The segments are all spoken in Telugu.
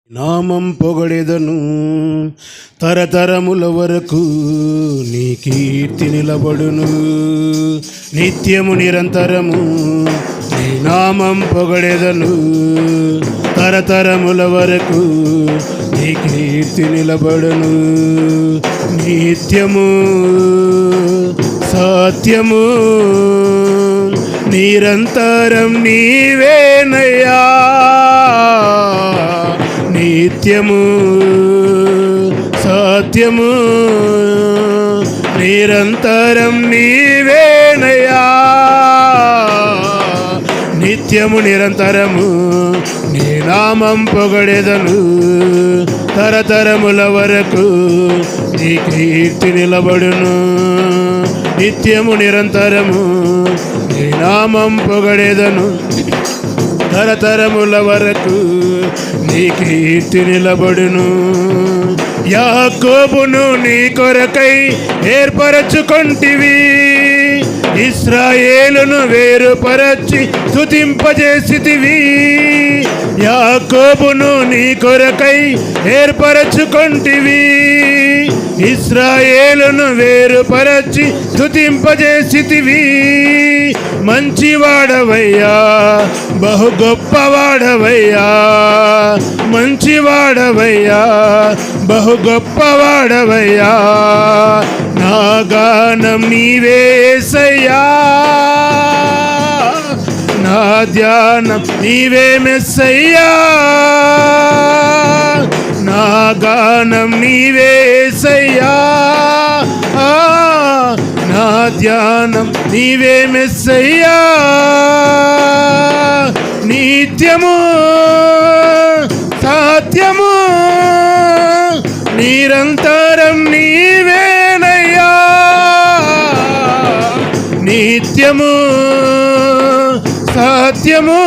నామం పొగడెదను తరతరముల వరకు, నీ కీర్తి నిలబడును నిత్యము నిరంతరము. నీ నామం పొగడెదను తరతరముల వరకు, నీ కీర్తి నిలబడును నిత్యము. సత్యము నిరంతరం నీవేనయ్యా, నిత్యము. సత్యము నిరంతరం నీవేనయ్యా, నిత్యము నిరంతరము. నీ నామం పొగడెదను తరతరముల వరకు, నీ కీర్తి నిలబడును నిత్యము నిరంతరము. నీ నామం పొగడెదను తరతరముల వరకు, నీ కీర్తి నిలబడును. యాకోబును నీ కొరకై ఏర్పరచుకొంటివి, ఇశ్రాయేలును వేరుపరచి స్తుతింపజేసితివి. యాకోబును నీ కొరకై ఏర్పరచుకొంటివి, ఇశ్రాయేలును వేరుపరచి స్తుతింపజేసితివి. మంచివాడవయ్యా, బహు గొప్పవాడవయ్యా, మంచివాడవయ్యా, బహు గొప్పవాడవయ్యా. నా గానం నీవే యేసయ్యా, నా ధ్యానం నీవే మెస్సయ్యా. నా గానం నీవే యేసయ్యా, నా ధ్యానం నీవే మెస్సయ్యా. నిత్యము సత్యము నిరంతరం నీవేనయ్యా, నిత్యము సత్యము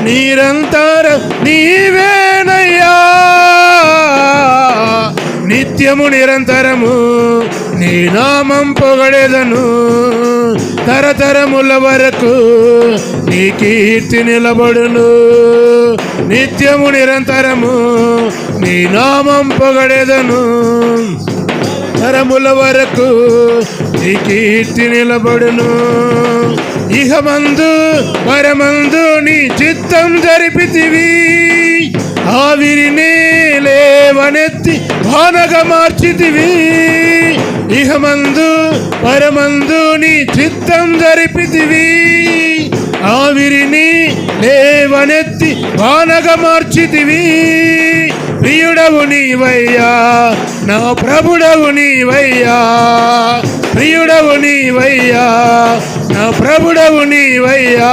నిరంతరం నీవేనయ్యా, నిత్యము నిరంతరము. నీ నామం పొగడెదను తరతరముల వరకు, నీ కీర్తి నిలబడును నిత్యము నిరంతరము. నీ నామం పొగడెదను తరముల వరకు, నీ కీర్తి నిలబడును. ఇహమందు పరమందు నీ చిత్తం జరిపితివి, ఆవిరిని లేవనెత్తి వానగా మార్చితివి. ఇహమందు పరమందు నీ చిత్తం జరిపితివి, ఆవిరిని లేవనెత్తి వానగా మార్చితివి. ప్రియుడవు నీవయ్యా, నా ప్రభుడవు నీవయ్యా, ప్రియుడవు నీవయ్యా, నా ప్రభుడవు నీవయ్యా.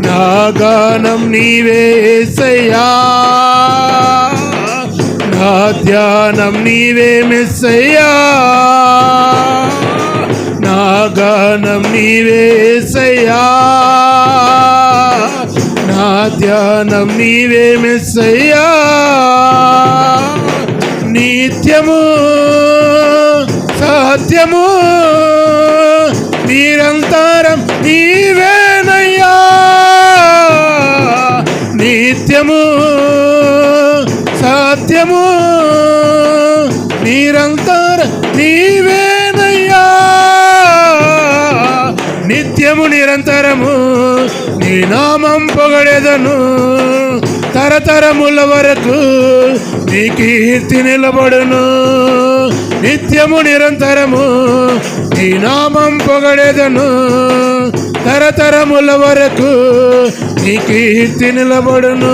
నా గానం నీవే యేసయ్యా, నా ధ్యానం నీవే మెస్సయ్యా. నా గానం నీవే యేసయ్యా, నా ధ్యానం నీవే మెస్సయ్యా. నిత్యము సత్యము నిరంతరం నీవేనయ్యా, నిత్యము సత్యము నిరంతరం నీవేనయ్యా, నిత్యము నిరంతరము. నీ నామం పొగడెదను తరతరముల వరకు, నీ కీర్తి నిలబడును నిత్యము నిరంతరము. నీ నామం పొగడెదను తరతరముల వరకు, నీ కీర్తి నిలబడును.